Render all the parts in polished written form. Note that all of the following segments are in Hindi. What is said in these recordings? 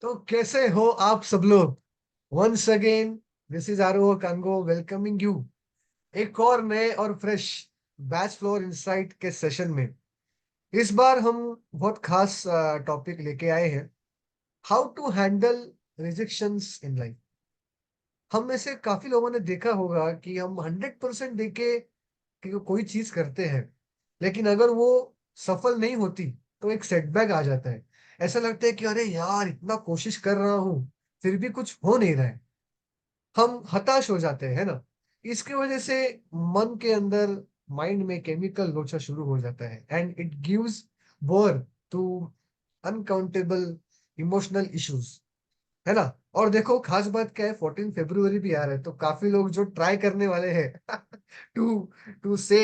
तो कैसे हो आप सब लोग। वंस अगेन दिस इज आरो कांगो वेलकमिंग यू एक और नए और फ्रेश बैच फ्लोर इनसाइट के सेशन में। इस बार हम बहुत खास टॉपिक लेके आए हैं। How to handle rejections in life. हम में से काफी लोगों ने देखा होगा कि हम 100% देके कि कोई चीज करते हैं, लेकिन अगर वो सफल नहीं होती तो एक सेटबैक आ जाता है। ऐसा लगता है कि अरे यार इतना कोशिश कर रहा हूं फिर भी कुछ हो नहीं रहा है। हम हताश हो जाते हैं, है ना। इसकी वजह से मन के अंदर, माइंड में केमिकल लोचा शुरू हो जाता है and it gives birth to uncountable emotional issues, है ना। और देखो खास बात क्या है, 14 फरवरी भी आ रहा है तो काफी लोग जो ट्राई करने वाले हैं to to say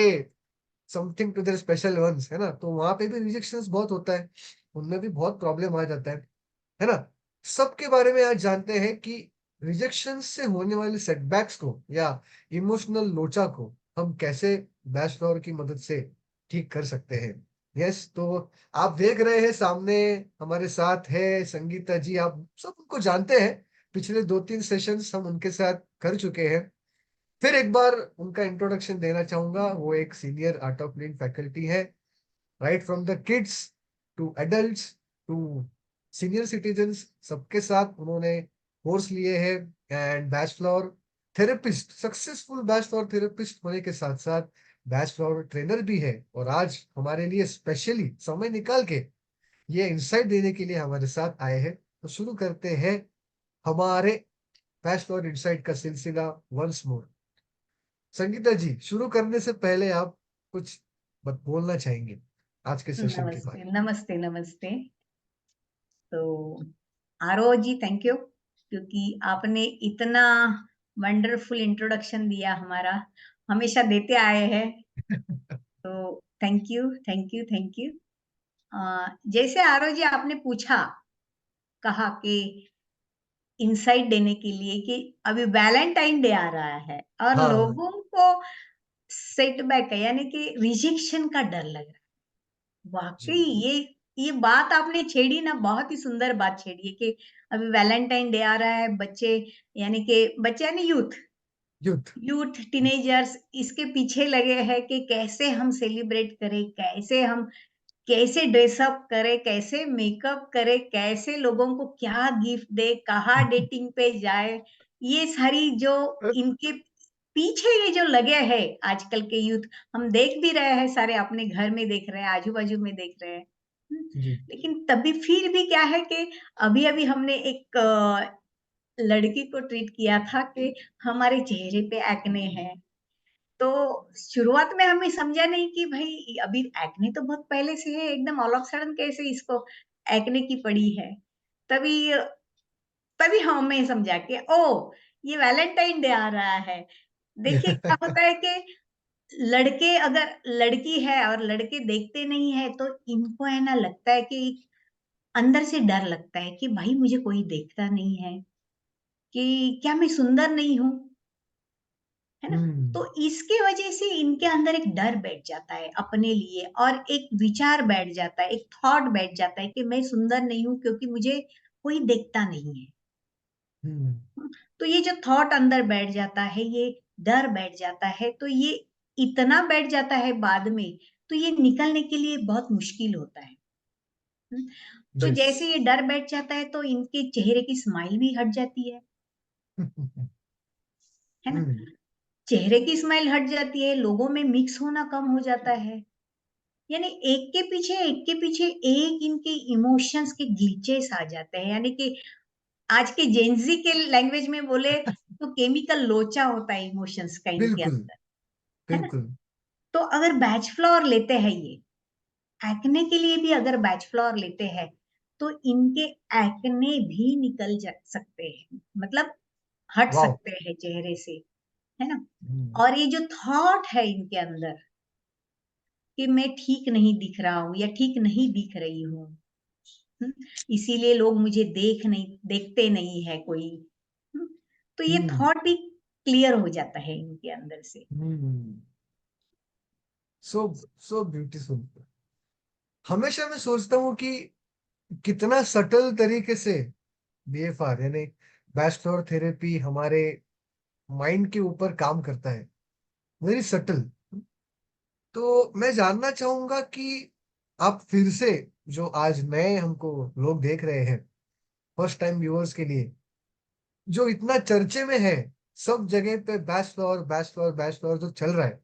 something to their special ones, है ना, तो वहां पे भी रिजेक्शंस बहुत होता है। उनमें भी बहुत प्रॉब्लम आ जाता है ना। सबके बारे में आज जानते हैं कि रिजेक्शन से होने वाले सेटबैक्स को या इमोशनल लोचा को हम कैसे बैचलर की मदद से ठीक कर सकते हैं। यस, तो आप देख रहे हैं सामने हमारे साथ है संगीता जी। आप सब उनको जानते हैं, पिछले 2-3 सेशंस हम उनके साथ कर चुके हैं। फिर एक बार उनका इंट्रोडक्शन देना चाहूंगा। वो एक senior Art of Living faculty है, right from the kids to adults to senior citizens, सबके साथ उन्होंने कोर्स लिए हैं। And Bach flower therapist, successful Bach flower therapist होने के साथ साथ बैचलर ट्रेनर भी है। और आज हमारे लिए स्पेशली समय निकाल के ये इंसाइट देने के लिए हमारे साथ आए हैं। तो शुरू करते हैं हमारे बैचलर इंसाइट का सिलसिला वंस मोर। संगीता जी, शुरू करने से पहले आप कुछ बोलना चाहेंगे आज के सेशन के नमस्ते बारे नमस्ते नमस्ते। तो आरो जी, थैंक यू, क्योंकि आपने इतना वंडरफुल इंट्रोडक्शन दिया। हमारा हमेशा देते आए हैं, में। तो thank you thank you thank you. जैसे आरो जी आपने पूछा, कहा कि इंसाइट देने के लिए कि अभी वैलेंटाइन डे आ रहा है और हाँ। लोगों को सेटबैक है, यानी कि रिजेक्शन का डर लग रहा है। जी। वाक़ई ये बात आपने छेड़ी ना, बहुत ही सुंदर बात छेड़ी है कि अभी वैलेंटाइन डे आ रहा है। बच्चे यानी युद्ध। यूथ टीनेजर्स इसके पीछे लगे हैं कि कैसे हम सेलिब्रेट करें, कैसे ड्रेसअप करें, कैसे मेकअप करें, कैसे लोगों को क्या गिफ्ट दें, कहाँ डेटिंग पे जाए। ये सारी जो इनके पीछे ये जो लगे हैं आजकल के यूथ, हम देख भी रहे हैं, सारे अपने घर में देख रहे हैं, आजू-बाजू में देख रहे हैं। हुँ, जी। लेकिन तभी फिर भी क्या है कि अभी-अभी हमने एक लड़की को ट्रीट किया था कि हमारे चेहरे पे एक्ने है। तो शुरुआत में हमें समझा नहीं कि भई अभी एक्ने तो बहुत पहले से है, एकदम ऑल ऑफ सडन कैसे इसको एक्ने की पड़ी है। तभी तभी हमें समझा कि ओह! ये वैलेंटाइन डे आ रहा है। देखिए क्या होता है कि लड़के अगर लड़की है और लड़के देखते नहीं है, तो इनको है ना लगता है कि अंदर से डर लगता है कि भाई मुझे कोई देखता नहीं है, कि क्या मैं सुंदर नहीं हूँ? है ना? हम्म। तो इसके वजह से इनके अंदर एक डर बैठ जाता है अपने लिए, और एक विचार बैठ जाता है, एक थॉट बैठ जाता है कि मैं सुंदर नहीं हूँ क्योंकि मुझे कोई देखता नहीं है। हम्म। तो ये जो थॉट अंदर बैठ जाता है, ये डर बैठ जाता है, तो ये इतना बैठ जाता है बाद में, तो ये निकलने के लिए बहुत मुश्किल होता है। हुँ, तो यस। जैसे ये डर बैठ जाता है, तो इनके चेहरे की स्माइल भी हट जाती है ना? हम्म। चेहरे की स्माइल हट जाती है, लोगों में मिक्स होना कम हो जाता है। यानी एक के पीछे एक इनके इमोशंस के ग्लिचेस आ जाते हैं, यानी कि आज के जेनज़ी के लैंग्वेज में बोले तो केमिकल लोचा होता है इमोशंस का इनके बिल्कुल। अंदर, है ना? बिल्कुल। तो अगर बैच फ्लावर लेते हैं ये, एक्ने के लिए भी अगर बैच फ्लावर लेते हैं, तो इनके एक्ने भी निकल जा सकते हैं, मतलब हट वाह। सकते हैं चेहरे से, है ना? हम्म। और ये जो थॉट है इनके अंदर कि मैं ठीक नहीं दिख रहा हूँ या ठीक नहीं दिख रही हूँ, हुँ, इसीलिए लोग मुझे देखते नहीं है कोई, हुँ, तो ये हम्म। थॉट भी क्लियर हो जाता है इनके अंदर से। हम्म। सो सो ब्यूटीफुल। हमेशा मैं सोचता हूँ कि कितना सटल तरीके से BFR यानी बैच फ्लोर थेरेपी हमारे माइंड के ऊपर काम करता है, वेरी सटल। तो मैं जानना चाहूंगा कि आप फिर से, जो आज नए हमको लोग देख रहे हैं, फर्स्ट टाइम व्यूअर्स के लिए, जो इतना चर्चे में है, सब जगह पे batch floor batch floor batch floor जो चल रहा है,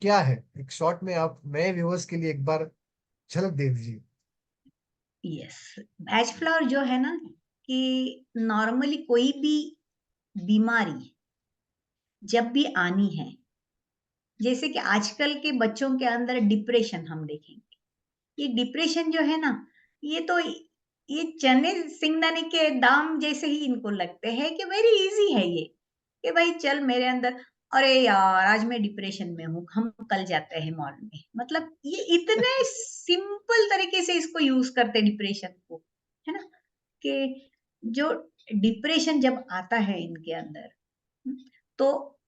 क्या है? एक शॉर्ट में आप नए व्यूअर्स के लिए एक बार झलक दे दीजिए। यस, बैच फ्लावर जो है ना, कि नॉर्मली कोई भी बीमारी जब भी आनी है, जैसे कि आजकल के बच्चों के अंदर डिप्रेशन हम देखेंगे। ये डिप्रेशन जो है ना, ये तो ये चने सिंगदाने के दाम जैसे ही इनको लगते हैं कि वेरी इजी है ये, कि भाई चल मेरे अंदर, अरे यार आज मैं डिप्रेशन में हूँ, हम कल जाते हैं मॉल में। मतलब ये इतने सिंपल तरीके से इसको यूज करते डिप्रेशन को, है ना, कि जो डिप्रेशन जब आता है इनके अंदर, तो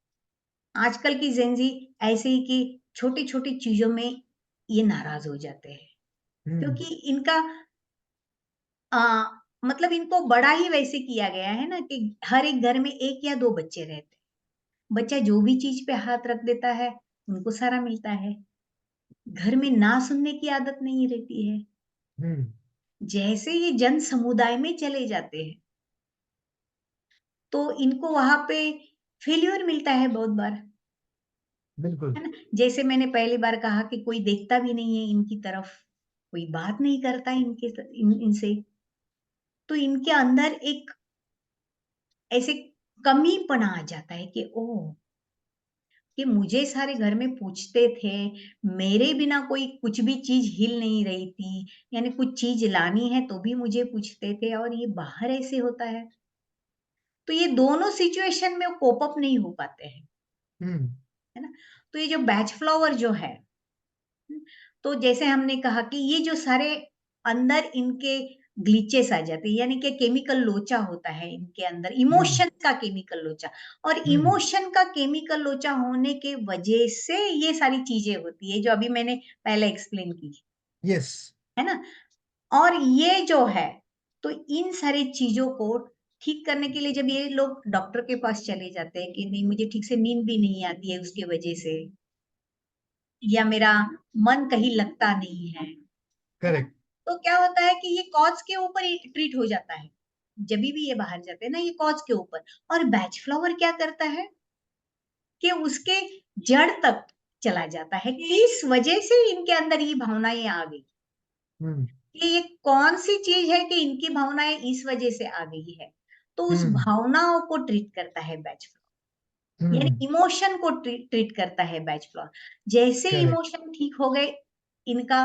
आजकल की जेंजी ऐसे ही कि छोटी-छोटी चीज़ों में ये नाराज़ हो जाते हैं। हम्म। क्योंकि इनका अ, मतलब इनको बड़ा ही वैसे किया गया है ना, कि हर एक घर में 1 या 2 बच्चे रहते हैं। बच्चा जो भी चीज़ पे हाथ रख देता है, उनको सारा मिलता है। घर में ना सुनने की आदत नहीं रहती है। हम्म। जैसे ये जन समुदाय में चले जाते हैं, तो इनको वहाँ पे फेल्योर मिलता है बहुत बार। बिल्कुल। है ना? जैसे मैंने पहली बार कहा कि कोई देखता भी नहीं है इनकी तरफ, कोई बात नहीं करता इनसे, तो इनके अंदर एक ऐसे कमीपना आ जाता है कि ओह! कि मुझे सारे घर में पूछते थे, मेरे बिना कोई कुछ भी चीज़ हिल नहीं रही थी, यानी कुछ चीज़ लानी है तो भी मुझे पूछते थे, और ये बाहर ऐसे होता है। तो ये दोनों सिचुएशन में कोप अप नहीं हो पाते हैं, हम्म। है ना? तो ये जो बैच फ्लावर जो है, तो जैसे हमने कहा कि ये जो सारे अंदर इनके ग्लिचेस आ जाते हैं, यानी कि केमिकल लोचा होता है इनके अंदर, हम्म। इमोशन का केमिकल लोचा, और हम्म। इमोशन का केमिकल लोचा होने के वजह से ये सारी चीजें होती है जो अभी मैंने पहले एक्सप्लेन की, यस। है ना? और ये जो है, तो इन सारी चीजों को ठीक करने के लिए जब ये लोग डॉक्टर के पास चले जाते हैं कि नहीं मुझे ठीक से नींद भी नहीं आती है उसकी वजह से, या मेरा मन कहीं लगता नहीं है ना? करेक्ट। तो क्या होता है कि ये कॉज़ के ऊपर ही ट्रीट हो जाता है। जभी भी ये बाहर जाते हैं ना, ये कॉज़ के ऊपर। और बैच फ्लावर क्या करता है कि उसके जड़ तक चला जाता है कि इस वजह से इनके अंदर ये भावनाएँ आ गई। हम्म। कि ये कौन-सी चीज़ है कि इनकी भावनाएँ इस वजह से आ गई है। तो उस हम्म। भावनाओं को ट्रीट करता है बैच फ्लावर। यानी हम्म। इमोशन को ट्रीट करता है बैच फ्लावर। जैसे करेक्ट। इमोशन ठीक हो गए, इनका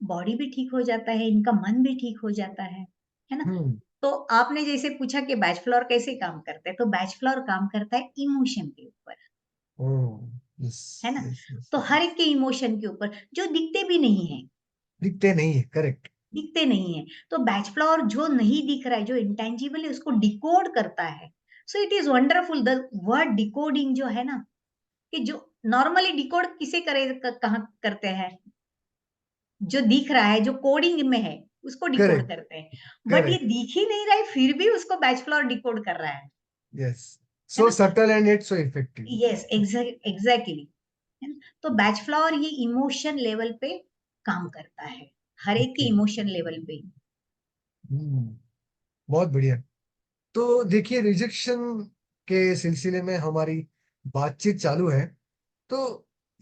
बॉडी भी ठीक हो जाता है, इनका मन भी ठीक हो जाता है ना? हम्म। तो आपने जैसे पूछा कि बैच फ्लावर कैसे काम करता है, तो बैच फ्लावर काम करता है इमोशन के ऊपर, ओह। यस। है ना? यस। यस। तो हर एक के इमोशन के ऊपर, जो दिखते भी नहीं है, दिखते नहीं है, करेक्ट। दिखते नहीं है। तो बैच फ्लावर जो नहीं दिख रहा है, जो इंटेंजिबल है, उसको डिकोड करता है। So it is wonderful, the word decoding जो है ना, कि जो नॉर्मली डिकोड किसे करे कहाँ करते हैं? जो दिख रहा है, जो कोडिंग में है, उसको डिकोड करेक्ट। करते हैं। बट ये करेक्ट। दिख ही नहीं रहा है, फिर भी उसको बैच फ्लावर डिकोड कर रहा यस। है सो ना? Subtle and it's so effective. Yes, exactly, है ना? तो बैच फ्लावर ये इमोशन लेवल पे काम करता है, हर एक के ओके। इमोशन लेवल पे। हम्म। बहुत बढ़िया। तो देखिए, रिजेक्शन के सिलसिले में हमारी बातचीत चालू है। तो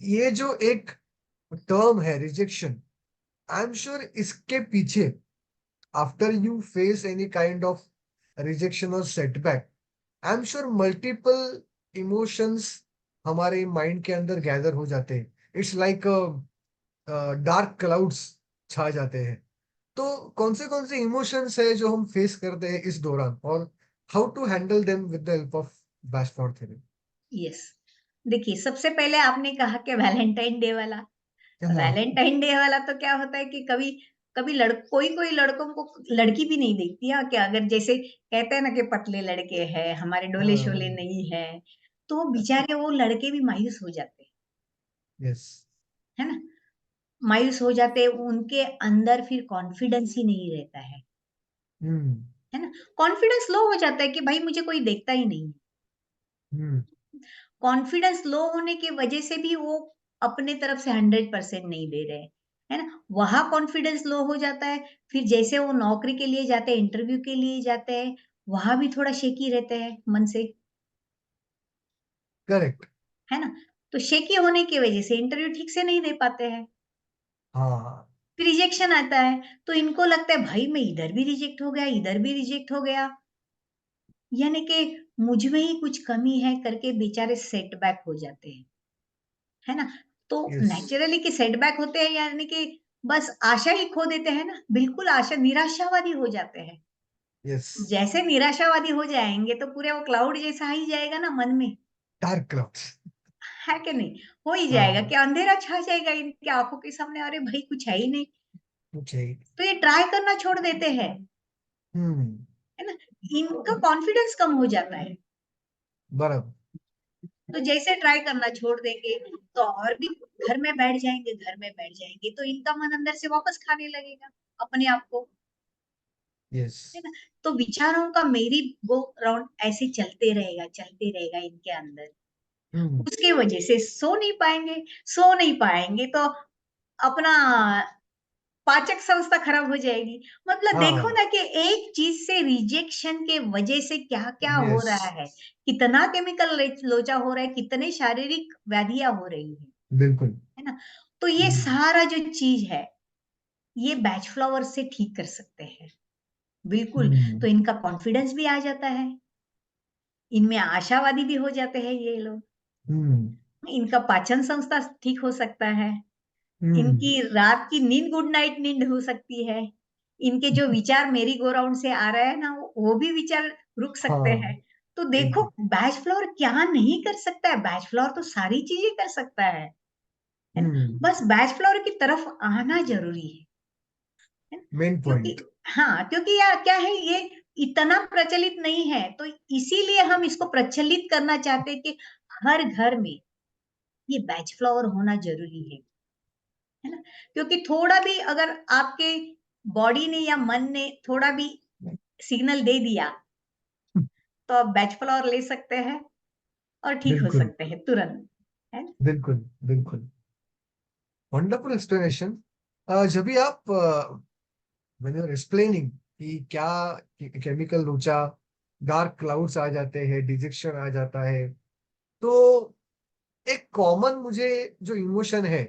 ये जो एक टर्म है रिजेक्शन, आई एम श्योर इसके पीछे, after you face any kind of rejection और setback, I am sure multiple emotions हमारे माइंड के अंदर गैदर हो जाते हैं। इट्स लाइक डार्क क्लाउड्स छा जाते हैं। तो कौन से इमोशंस है जो हम फेस करते हैं इस दौरान, और how to handle them with the help of Bach flower therapy? Yes, देखिए सबसे पहले आपने कहा कि वैलेंटाइन डे वाला, हाँ। वैलेंटाइन डे वाला तो क्या होता है कि कभी कभी कोई लड़कों को लड़की भी नहीं देखती है, क्या अगर जैसे कहते हैं ना कि पतले लड़के हैं, हमारे डोले शोले हाँ। नहीं है, तो वो बेचारे वो लड़के भी मायूस हो जाते हैं, यस। है ना? मायूस हो जाते हैं, उनके अंदर फिर कॉन्फिडेंस ही नहीं रहता है। हम्म। है ना? कॉन्फिडेंस लो हो जाता है कि भाई मुझे कोई देखता ही नहीं है। हम्म। कॉन्फिडेंस लो होने की वजह से भी वो अपने तरफ से 100% नहीं दे रहे हैं, है ना? वहाँ कॉन्फिडेंस लो हो जाता है, फिर जैसे वो नौकरी के लिए जाते हैं, इंटरव्यू के लिए जाते हैं, वहाँ भी थोड़ा शेकी रहते हैं मन से, करेक्ट। है ना? तो शेकी होने की वजह से इंटरव्यू ठीक से नहीं दे पाते हैं, हाँ। फिर रिजेक्शन आता है, तो इनको लगता है भाई मैं इधर भी रिजेक्ट हो गया, इधर भी रिजेक्ट हो गया, यानी कि मुझ में ही कुछ कमी है करके बेचारे सेटबैक हो जाते हैं। है ना? तो यस। नेचुरली कि सेटबैक होते हैं यानी कि बस आशा ही खो देते हैं ना, बिल्कुल आशा निराशावादी हो जाते हैं। यस। जैसे निराशावादी हो जाएँगे तो पूरे वो क्लाउड जैसा आ ही जाएगा ना मन में, डार्क क्लाउड्स। है कि नहीं? हो ही जाएगा हाँ। कि अंधेरा छा जाएगा इनकी आँखों के सामने, अरे भाई कुछ है ही नहीं, चाहिए। तो ये ट्राई करना छोड़ देते हैं, हम्म। है ना? इनका कॉन्फिडेंस कम हो जाता है। बराबर। तो जैसे ट्राई करना छोड़ देंगे, तो और भी घर में बैठ जाएँगे, घर में बैठ जाएँगे, तो इनका मन अंदर से वापस खाने लगेगा अपने आप को। यस। है ना? तो विचारों का मेरी गो राउंड ऐसे चलते रहेगा इनके अंदर। हम्म। उसकी वजह से सो नहीं पाएँगे तो अपना पाचक संस्था खराब हो जाएगी। मतलब देखो हाँ। ना कि एक चीज़ से रिजेक्शन के वजह से क्या-क्या हो यस। रहा है। कितना केमिकल लोचा हो रहा है, कितने शारीरिक व्याधियाँ हो रही हैं। बिल्कुल। है ना? तो ये हम्म। सारा जो चीज़ है, ये बैच फ्लावर से ठीक कर सकते हैं। बिल्कुल, हम्म। तो इनका कॉन्फिडेंस भी आ जाता है। इनमें आशावादी भी हो जाते हैं ये लोग। हम्म। इनका पाचन संस्था ठीक हो सकता है। हम्म। इनकी रात की नींद गुड नाइट नींद हो सकती है। इनके जो विचार मेरी गो राउंड से आ रहे हैं ना, वो भी विचार रुक सकते हैं। हाँ। तो देखो एकदम। बैच फ्लोर क्या नहीं कर सकता है, बैच फ्लोर तो सारी चीज़ें कर सकता है ना? हम्म। बस बैच फ्लोर की तरफ आना ज़रूरी है ना? मेन क्योंकि पॉइंट। हाँ, क्योंकि या क्या है ये इतना प्रचलित नहीं है, तो इसीलिए हम इसको प्रचलित करना चाहते हैं कि हर घर में ये बैच फ्लावर होना ज़रूरी है ना? क्योंकि थोड़ा भी अगर आपके बॉडी ने या मन ने थोड़ा भी सिग्नल दे दिया, तो आप बैच फ्लावर ले सकते हैं और ठीक हो बिल्कुल। सकते हैं तुरंत, है ना? बिल्कुल। बिल्कुल। Wonderful explanation. जब भी आप व्हेन यू आर एक्सप्लेनिंग कि क्या केमिकल लोचा, डार्क क्लाउड्स आ जाते हैं, डिजेक्शन आ जाता है, तो एक कॉमन मुझे जो इमोशन है,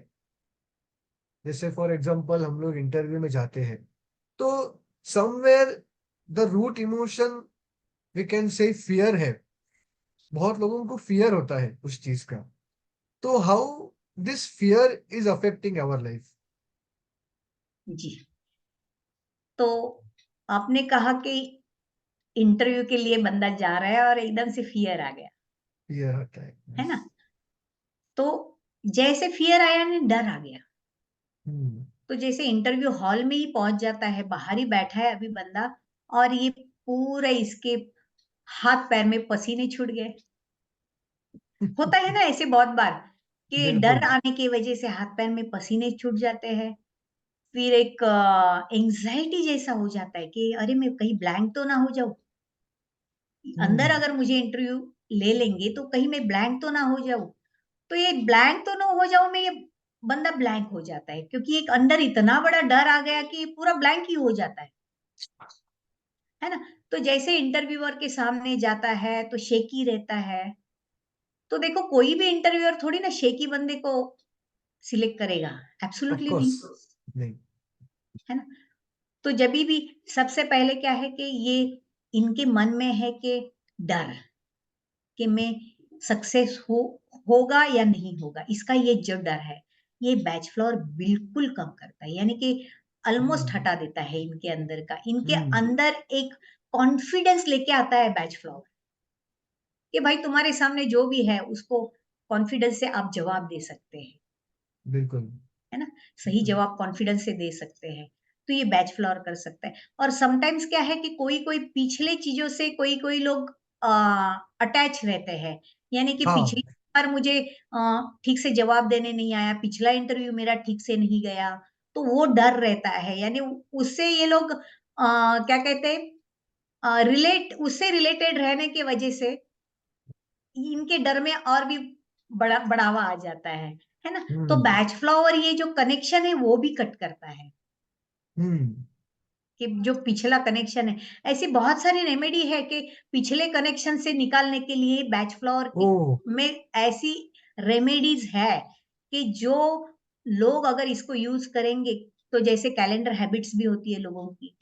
जैसे फॉर एग्जांपल हम लोग इंटरव्यू में जाते हैं, तो somewhere the root emotion we can say fear है। बहुत लोगों को फियर होता है उस चीज का। तो how this fear is affecting our life. जी, तो आपने कहा कि इंटरव्यू के लिए बंदा जा रहा है और एकदम से फ़ियर आ गया, फियर होता है, है yes। ना? तो जैसे फ़ियर आया ना डर आ गया। हम्म। तो जैसे इंटरव्यू हॉल में ही पहुँच जाता है, बाहर ही बैठा है अभी बंदा और ये पूरा इसके हाथ-पैर में पसीने छूट गए। होता है ना ऐसे बहुत बार कि डर बिल्कुल। आने की वजह से हाथ-पैर में पसीने छूट जाते हैं। फिर एक एंग्ज़ायटी जैसा हो जाता है कि अरे मैं कहीं ब्लैंक तो ना हो जाऊँ। अंदर हम्म। अगर मुझे इंटरव्यू ले लेंगे तो कहीं मैं ब्लैंक तो ना हो जाऊँ। तो ये ब्लैंक तो ना हो जाऊँ मैं, ये बंदा ब्लैंक हो जाता है क्योंकि एक अंदर इतना बड़ा डर आ गया कि पूरा ब्लैंक ही हो जाता है ना? तो जैसे इंटरव्यूअर के सामने जाता है तो शेकी रहता है। तो देखो कोई भी इंटरव्यूअर थोड़ी ना शेकी बंदे को सिलेक्ट करेगा, ऑफ एब्सोल्युटली कोर्स। नहीं, नहीं। है ना? तो जभी भी सबसे पहले क्या है कि ये इनके मन में है कि डर कि मैं सक्सेस होगा या नहीं होगा, इसका ये जो डर है, ये बैच फ्लोर बिल्कुल कम करता है, यानी कि ऑलमोस्ट हम्म। हटा देता है इनके अंदर का। इनके हम्म। अंदर एक कॉन्फिडेंस लेके आता है बैच फ्लोर कि भाई तुम्हारे सामने जो भी है उसको कॉन्फिडेंस से आप जवाब दे सकते हैं। बिल्कुल। है ना? सही जवाब कॉन्फिडेंस से दे सकते हैं। तो ये बैच फ्लोर कर सकता है और समटाइम्स क्या है कि कोई-कोई पिछले चीज़ों से कोई-कोई लोग अ, अटैच रहते हैं। यानी कि पिछली हाँ। बार मुझे ठीक से जवाब देने नहीं आया, पिछला इंटरव्यू मेरा ठीक से नहीं गया, तो वो डर रहता है। यानी उससे ये लोग क्या कहते हैं उससे रिलेटेड रहने की वजह से इनके डर में और भी बढ़ावा आ जाता है ना। तो हम्म बैच फ्लावर ये जो कनेक्शन है वो भी कट करता है, हम्म कि जो पिछला कनेक्शन है। ऐसी बहुत सारी रेमेडी है कि पिछले कनेक्शन से निकालने के लिए बैच फ्लावर ओ में ऐसी रेमेडीज है कि जो लोग अगर इसको यूज करेंगे, तो जैसे कैलेंडर हैबिट्स भी होती है लोगों की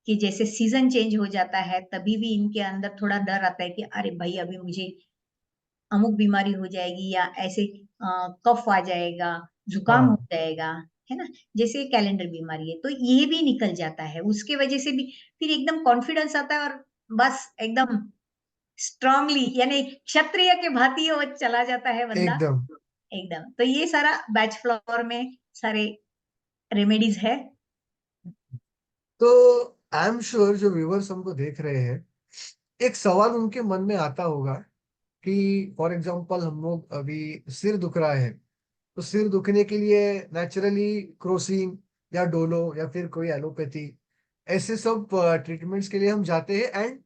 कि जैसे सीजन चेंज हो जाता है तभी भी इनके अंदर थोड़ा डर आता है कि अरे भाई अभी मुझे अमुक बीमारी हो जाएगी, या ऐसे कफ आ जाएगा, जुकाम हो हाँ जाएगा, है ना। जैसे कैलेंडर बीमारी है तो ये भी निकल जाता है, उसके वजह से भी फिर एकदम कॉन्फिडेंस आता है, और बस एकदम स्ट्रांगली, यानी क्षत्रिय के भांति वो चला जाता है बंदा एकदम। एकदम। तो ये सारा बैच फ्लावर में सारे रेमेडीज है। तो आई एम श्योर जो व्यूवर्स हमको देख रहे हैं, एक सवाल उनके मन में आता होगा कि फॉर एग्जांपल हम लोग अभी सिर दुख रहा है, तो सिर दुखने के लिए नेचुरली क्रोसिन या डोलो या फिर कोई एलोपैथी, ऐसे सब ट्रीटमेंट्स के लिए हम जाते हैं। And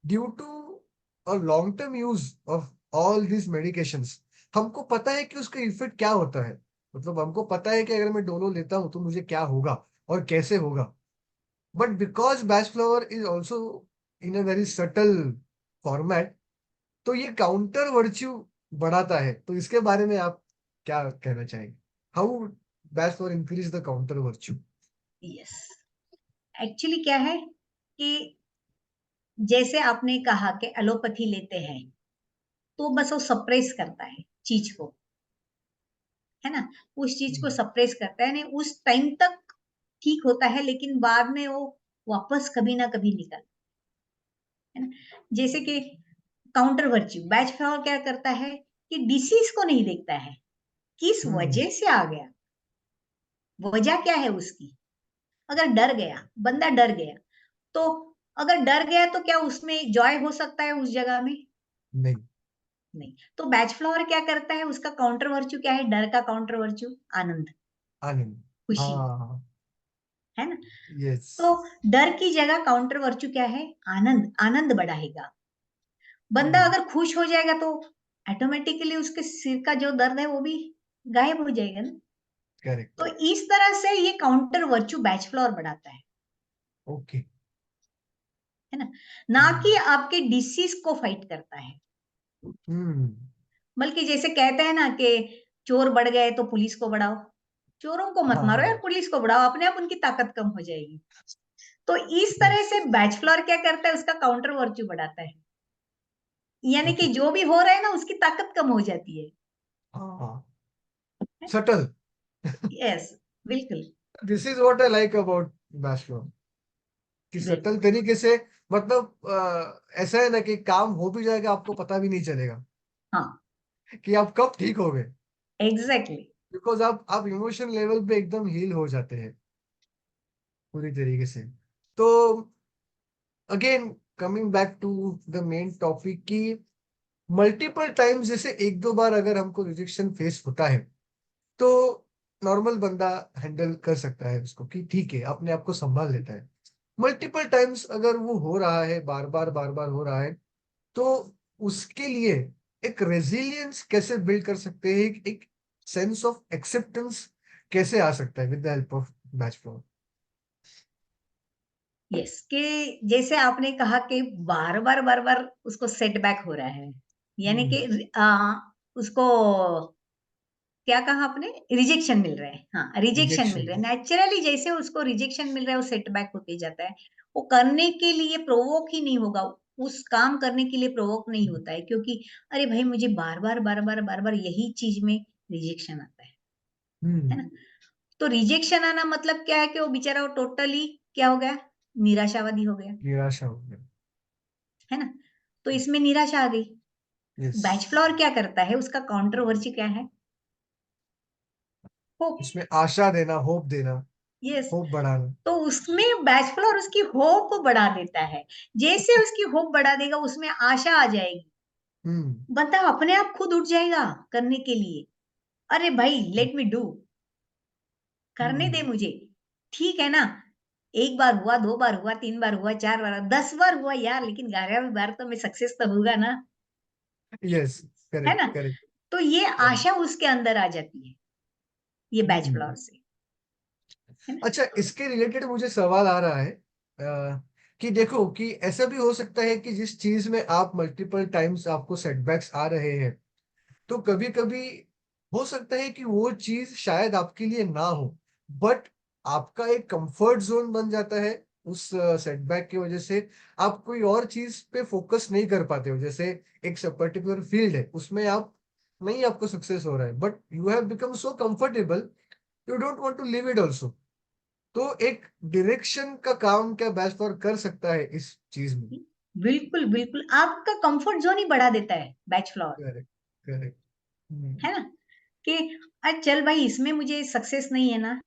due to a long term use of all this medications, हमको पता है कि उसका इफेक्ट क्या होता है। मतलब हमको पता है कि अगर मैं डोलो लेता हूँ तो मुझे क्या होगा और कैसे होगा। But because batch flower is also in a very subtle format, तो ये काउंटर वर्च्यू बढ़ाता है। तो इसके बारे में आप क्या कहना चाहेंगे? How batch flower increase the counter virtue? Yes, actually क्या है कि जैसे आपने कहा कि एलोपैथी लेते हैं तो बस वो सप्रेस करता है चीज को, है ना। उस चीज को सप्रेस करता है, नहीं उस टाइम तक ठीक होता है, लेकिन बाद में वो वापस कभी ना कभी निकल, है ना। जैसे कि काउंटर वर्च्यू बैच फ्लावर क्या करता है कि डिसीज को नहीं देखता है, किस हम्म वजह से आ गया, वजह क्या है उसकी। अगर डर गया, बंदा डर गया, तो अगर डर गया तो क्या उसमें जॉय हो सकता है उस जगह में? नहीं। नहीं। तो बैच फ्लावर क्या करता है, उसका काउंटर वर्च्यू क्या है, डर का काउंटर वर्च्यू आनंद, आनंद। खुशी, हाँ। है ना। यस। तो डर की जगह काउंटर वर्च्यू क्या है, आनंद, आनंद बढ़ाएगा। बंदा हम्म अगर खुश हो जाएगा तो ऑटोमेटिकली उसके सिर का जो दर्द है वो भी गायब हो जाएगा ना। करेक्ट। तो इस तरह से ये काउंटर वर्च्यू बैच फ्लावर बढ़ाता ओके। है ना, ना कि आपके डिसीज को फाइट करता है। हम्म बल्कि जैसे कहते हैं ना कि चोर बढ़ गए तो पुलिस को बढ़ाओ, चोरों को मत मारो यार, हाँ। पुलिस को बढ़ाओ, अपने आप उनकी ताकत कम हो जाएगी। तो इस तरह यस। से बैच फ्लावर क्या करता है, उसका काउंटर वर्च्यू बढ़ाता है, यानी कि ओके। जो भी हो रहा है ना उसकी ताकत कम हो जाती है। हाँ। सटल। यस, बिल्कुल this is what I like about bachelor, कि सटल बिल्कुल। तरीके से। मतलब ऐसा है ना कि काम हो भी जाएगा, आपको पता भी नहीं चलेगा हाँ, कि आप कब ठीक हो गए। एग्जैक्टली। बिकॉज आप इमोशन लेवल पे एकदम हील हो जाते हैं पूरी तरीके से। तो again coming back to the main topic, की मल्टीपल टाइम्स, जैसे एक दो बार अगर हमको रिजेक्शन फेस होता है, तो नॉर्मल बंदा हैंडल कर सकता है उसको, कि ठीक है, अपने आप को संभाल लेता है। मल्टीपल टाइम्स अगर वो हो रहा है, बार बार हो रहा है, तो उसके लिए एक रेजिलियंस कैसे बिल्ड कर सकते हैं, एक सेंस ऑफ एक्सेप्टेंस कैसे आ सकता है with the help of batch flow? Yes, कि जैसे आपने कहा कि बार बार उसको सेटबैक हो रहा है, यानी हम्म कि उसको क्या कहा आपने, रिजेक्शन मिल रहा है, हाँ रिजेक्शन मिल रिजेक्शन। रहा है। नेचुरली जैसे उसको रिजेक्शन मिल रहा है वो सेटबैक होते जाता है, वो करने के लिए प्रोवोक ही नहीं होगा, उस काम करने के लिए प्रोवोक नहीं होता है, क्योंकि अरे भाई मुझे बार बार यही चीज में रिजेक्शन आता है हम्म ना। तो रिजेक्शन आना मतलब क्या है कि वो बेचारा वो टोटली क्या हो गया, निराशावादी हो गया, निराशा हो गया। है ना। तो इसमें निराशा आ गई। यस। बैच फ्लावर क्या करता है, उसका काउंटरवर्सी क्या है, होप। उसमें आशा देना, होप देना, यस, होप बढ़ाना। तो उसमें बैच फ्लावर उसकी होप को बढ़ा देता है। जैसे उसकी होप बढ़ा देगा उसमें आशा आ जाएगी, हम्म बंदा अपने आप खुद उठ जाएगा करने के लिए। अरे भाई लेट मी डू, करने दे हम्म मुझे, ठीक है ना। एक बार हुआ, 2 बार हुआ, 3 बार हुआ, 4 बार, 10 बार हुआ यार, लेकिन 11वीं बार तो मैं सक्सेस तो होगा ना, यस, है करेक्ट ना? करेक्ट तो ये करेक्ट। आशा उसके अंदर आ जाती है, ये बैच हम्म। फ्लावर से, है ना? अच्छा, इसके रिलेटेड मुझे सवाल आ रहा है कि देखो कि ऐसा भी हो सकता है कि जिस चीज में आप मल्टीपल टाइम्स आपको सेटबैक्स आ रहे हैं, तो कभी कभी हो सकता है कि वो चीज शायद आपके लिए ना हो, बट आपका एक कंफर्ट जोन बन जाता है उस सेटबैक की वजह से। आप कोई और चीज पे फोकस नहीं कर पाते हो, जैसे एक पर्टिकुलर फील्ड है उसमें आप नहीं, आपको सक्सेस हो रहा है, but you have become so comfortable, you don't want to leave it also. तो एक डायरेक्शन का काम क्या बैच फॉर कर सकता है इस चीज में? बिल्कुल, बिल्कुल, आपका कंफर्ट ज़ोन ही बढ़ा देता है बैच फ्लावर, करेक्ट करेक्ट। है ना? कि चल भाई इसमें मुझे सक्सेस नहीं है ना,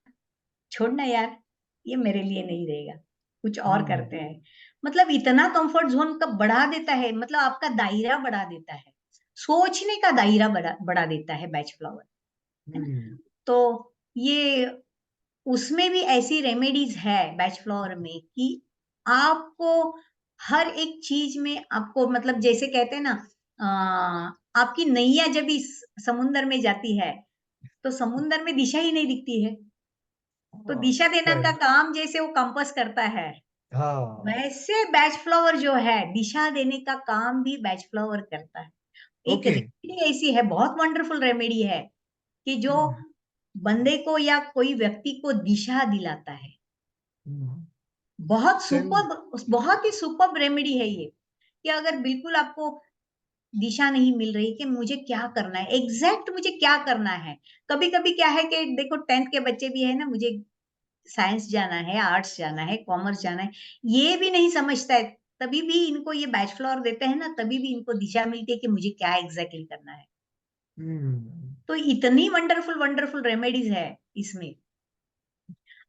छोड़ना यार, ये मेरे लिए नहीं रहेगा, कुछ और हम्म करते हैं। मतलब इतना कंफर्ट ज़ोन का बढ़ा देता है, मतलब आपका दायरा बढ़ा देता है, सोचने का दायरा बढ़ा देता है बैच फ्लावर, है ना? हम्म तो ये उसमें भी ऐसी रेमेडीज़ है बैच फ्लावर में कि आपको हर एक चीज़ में आपको मतलब जैसे कहते हैं ना आपकी नैया जब इस समुंदर में जाती है, तो समुंदर में दिशा ही नहीं दिखती है। तो दिशा देना का करेक्ट। काम जैसे वो कंपास करता है, हाँ। वैसे बैच फ्लावर जो है, दिशा देने का काम भी बैच फ्लावर करता है। एक ओके। रेमेडी ऐसी है, बहुत वंडरफुल रेमेडी है कि जो बंदे को या कोई व्यक्ति को दिशा दिलाता है। बहुत सेम। सुपर्ब, बहुत ही सुपर्ब रेमेडी है ये, कि अगर बिल्कुल आपको दिशा नहीं मिल रही कि मुझे क्या करना है, एग्जैक्ट मुझे क्या करना है। कभी-कभी क्या है कि देखो 10th के बच्चे भी है ना, मुझे साइंस जाना है, आर्ट्स जाना है, कॉमर्स जाना है, ये भी नहीं समझता है। तभी भी इनको ये बैच फ्लावर देते हैं ना, तभी भी इनको दिशा मिलती है कि मुझे क्या एग्जैक्टली करना है। तो इतनी वंडरफुल वंडरफुल रेमेडीज है इसमें।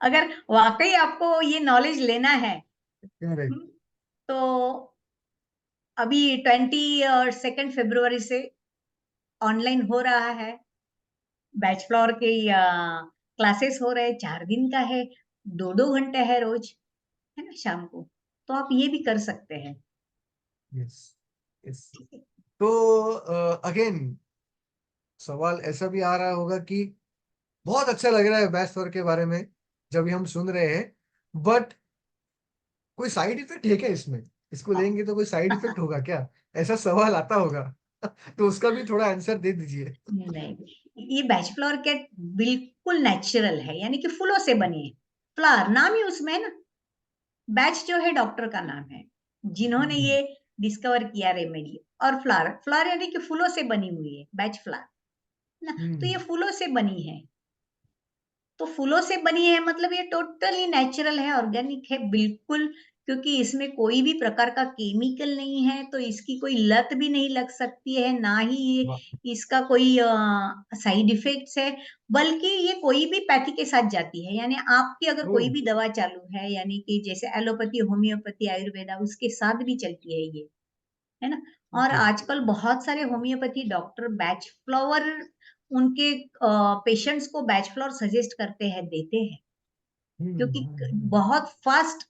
अगर वाकई आपको ये नॉलेज लेना है, करेक्ट। हम्म, तो अभी 22 फरवरी से ऑनलाइन हो रहा है, बैच फ्लोर के क्लासेस हो रहे हैं, 4 दिन का है, 2-2 घंटे है रोज, है ना, शाम को। तो आप ये भी कर सकते हैं। Yes yes. ठीक है। तो अगेन सवाल ऐसा भी आ रहा होगा कि बहुत अच्छा लग रहा है बैच फॉर के बारे में जब भी हम सुन रहे हैं, बट कोई साइड इफेक्ट है क्या इसमें? इसको लेंगे तो कोई साइड इफेक्ट होगा क्या? ऐसा सवाल आता होगा। तो उसका भी थोड़ा आंसर दे दीजिए। नहीं, ये बैच फ्लोर के बिल्कुल नेचुरल है, यानी कि फूलों से बनी है। फ्लावर नाम ही उसमें है ना, बैच जो है डॉक्टर का नाम है, जिन्होंने हम्म ये डिस्कवर किया रेमेडी। और फ्लावर, फ्लावर यानी कि फूलों से बनी हुई है, बैच फ्लावर ना, तो हम्म। ये फूलों से बनी है। तो फूलों से बनी है मतलब ये टोटली नेचुरल है, ऑर्गेनिक है बिल्कुल, क्योंकि इसमें कोई भी प्रकार का केमिकल नहीं है, तो इसकी कोई लत भी नहीं लग सकती है, ना ही वाह। ये इसका कोई साइड इफेक्ट्स है। बल्कि ये कोई भी पैथी के साथ जाती है, यानी आपकी अगर ओ। कोई भी दवा चालू है, यानी कि जैसे एलोपैथी, होम्योपैथी, आयुर्वेदा, उसके साथ भी चलती है ये, है ना? और ओके। आजकल बहुत सारे होम्योपैथी डॉक्टर बैच फ्लावर उनके पेशेंट्स को बैच फ्लावर सजेस्ट करते हैं, देते हैं, क्योंकि बहुत फास्ट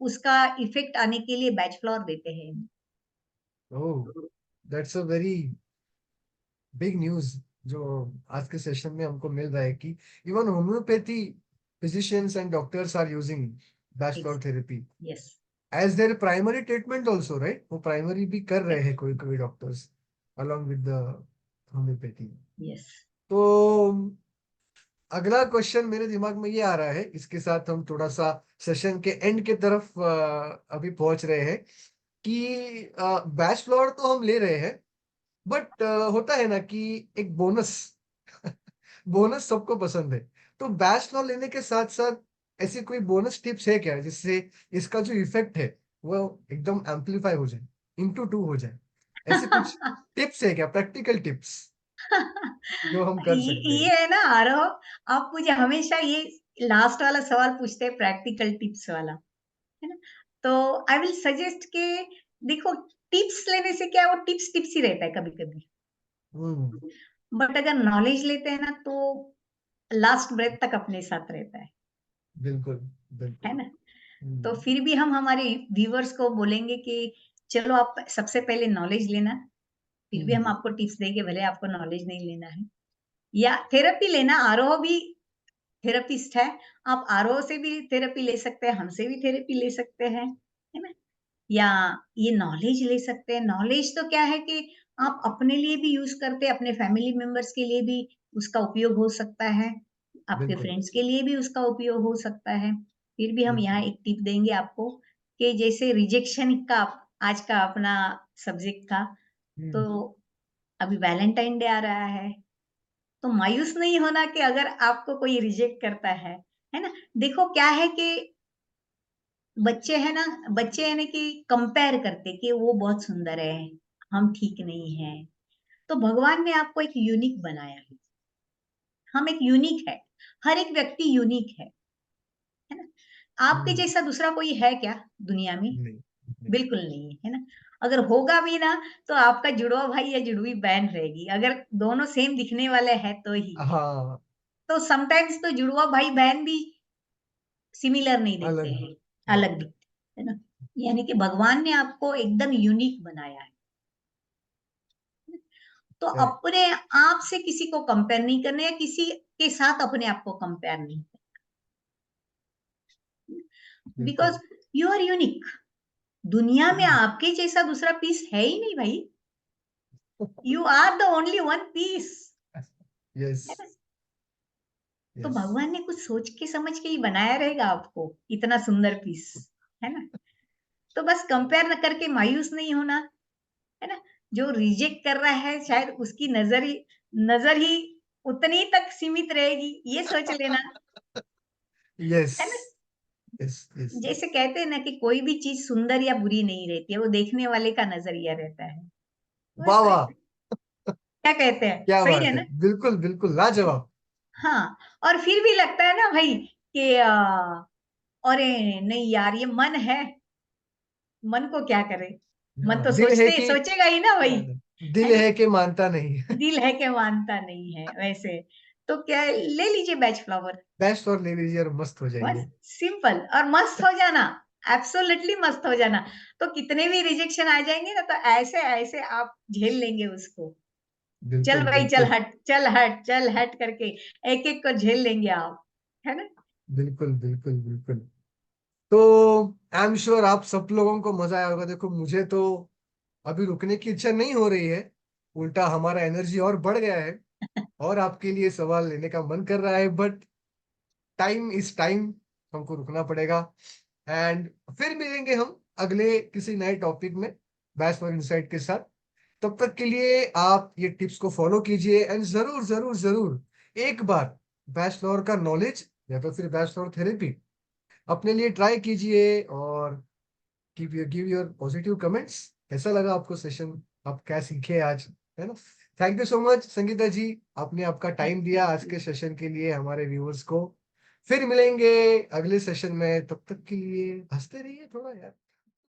उसका इफेक्ट आने के लिए बैच फ्लावर देते हैं। Oh, that's a very big news जो आज के सेशन में हमको मिल रहा है कि even homeopathy physicians and doctors are using Bach flower therapy yes, as their primary treatment also, right? वो प्राइमरी भी कर रहे हैं कोई कोई doctors along with the homeopathy. Yes, तो अगला क्वेश्चन मेरे दिमाग में ये आ रहा है, इसके साथ हम थोड़ा सा सेशन के एंड के तरफ अभी पहुंच रहे हैं कि बैच फ्लोर तो हम ले रहे हैं, बट होता है ना कि एक बोनस। बोनस सबको पसंद है। तो बैच फ्लोर लेने के साथ साथ ऐसी कोई बोनस टिप्स है क्या जिससे इसका जो इफेक्ट है वो एकदम एम्पलीफाई हो जाए, इंटू टू हो जाए? ऐसे कुछ टिप्स है क्या, प्रैक्टिकल टिप्स जो हम कर सकते हैं? ये है ना आरोह, आप मुझे हमेशा ये लास्ट वाला सवाल पूछते हैं, प्रैक्टिकल टिप्स वाला, है ना? तो आई विल सजेस्ट के देखो, टिप्स लेने से क्या है, वो टिप्स टिप्स ही रहता है कभी कभी, हम्म। बट अगर नॉलेज लेते हैं ना तो लास्ट ब्रेथ तक अपने साथ रहता बिल्कुल है बिल्कुल। ना? तो फिर भी हम हमारे व्यूअर्स को बोलेंगे कि चलो आप सबसे पहले नॉलेज लेना, फिर भी हम आपको टिप्स देंगे, भले आपको नॉलेज नहीं लेना है या थेरेपी लेना। आरोह भी थेरेपिस्ट है, आप आरोह से भी थेरेपी ले सकते हैं, हमसे भी थेरेपी ले सकते हैं, है ना? या ये नॉलेज ले सकते हैं। नॉलेज तो क्या है कि आप अपने लिए भी यूज़ करते हैं, अपने फैमिली मेंबर्स के लिए भी उसका उपयोग हो सकता है, आपके बिल्कुल। फ्रेंड्स के लिए भी उसका उपयोग हो सकता है। फिर भी हम बिल्कुल। यहाँ एक टिप देंगे आपको कि जैसे रिजेक्शन का आज का अपना सब्जेक्ट था, तो हम्म। अभी वैलेंटाइन डे आ रहा है, तो मायूस नहीं होना कि अगर आपको कोई रिजेक्ट करता है ना? देखो क्या है कि बच्चे हैं ना, बच्चे है ना कि कंपेयर करते कि वो बहुत सुंदर है, हम ठीक नहीं हैं। तो भगवान ने आपको एक यूनिक बनाया है। हम एक यूनिक है, हर एक व्यक्ति यूनिक है ना? आपके हम्म। जैसा दूसरा कोई है क्या दुनिया में? नहीं। नहीं। बिल्कुल नहीं है, है ना? अगर होगा भी ना तो आपका जुड़वा भाई या जुड़वी बहन रहेगी, अगर दोनों सेम दिखने वाले हैं तो ही। हाँ। तो समटाइम्स तो जुड़वा भाई-बहन भी सिमिलर नहीं दिखते अलग। हैं, अलग हाँ। दिखते हैं, है ना? यानी कि भगवान ने आपको एकदम यूनिक बनाया है। तो करेक्ट। अपने आप से किसी को कंपेयर नहीं करना या किसी के साथ अपने आप को कंपेयर नहीं करना, बिल्कुल। Because you are unique. दुनिया में आपके जैसा दूसरा पीस है ही नहीं भाई। You are the only one piece, yes. है ना? तो यस। भगवान ने कुछ सोच के समझ के ही बनाया रहेगा आपको, इतना सुंदर पीस, है ना? तो बस कंपेयर न करके मायूस नहीं होना, है ना? जो रिजेक्ट कर रहा है शायद उसकी नज़र ही उतनी तक सीमित रहेगी, ये सोच लेना, यस। है ना? यस। यस। जैसे कहते हैं ना कि कोई भी चीज़ सुंदर या बुरी नहीं रहती है, वो देखने वाले का नज़रिया रहता है। वाह बस वाह। वैसे क्या कहते हैं? क्या सही है बात है, ना? बिल्कुल बिल्कुल लाजवाब। हाँ, और फिर भी लगता है ना भाई कि अरे नहीं यार ये मन है, मन को क्या करे? मन हाँ, तो दिल है कि सोचेगा ही ना भाई, दिल है ना? है कि मानता नहीं है। दिल है के मानता नहीं है वैसे। तो क्या ले लीजिए बैच फ्लावर, बेस्ट और ले लीजिए और मस्त हो बस जाइए। सिंपल और मस्त हो जाना, एब्सोल्युटली मस्त हो जाना। तो कितने भी रिजेक्शन आ जाएँगे ना तो ऐसे-ऐसे आप झेल लेंगे उसको। चल बिल्कुल भाई बिल्कुल। चल हट करके एक-एक को झेल लेंगे आप, है ना? बिल्कुल बिल्कुल बिल्कुल। तो आई एम श्योर आप सब लोगों को मजा आया होगा। देखो मुझे तो अभी रुकने की इच्छा नहीं हो रही है, उल्टा हमारा एनर्जी और बढ़ गया है और आपके लिए सवाल लेने का मन कर रहा है, बट टाइम इज टाइम, हमको रुकना पड़ेगा। एंड फिर मिलेंगे हम अगले किसी नए टॉपिक में बैच फॉर इनसाइट के साथ। तब तक के लिए आप ये टिप्स को फॉलो कीजिए एंड जरूर जरूर जरूर एक बार बैचलर का नॉलेज या तो फिर बैचलर थेरेपी अपने लिए ट्राई कीजिए और गिव योर पॉजिटिव कमेंट्स। कैसा लगा आपको सेशन, आप क्या सीखे आज, है ना? Thank you so much Sangeeta ji, आपने आपका टाइम दिया आज के थैंक सेशन के लिए हमारे व्यूअर्स को। फिर मिलेंगे अगले सेशन में, तब तक के लिए हंसते रहिए थोड़ा यार।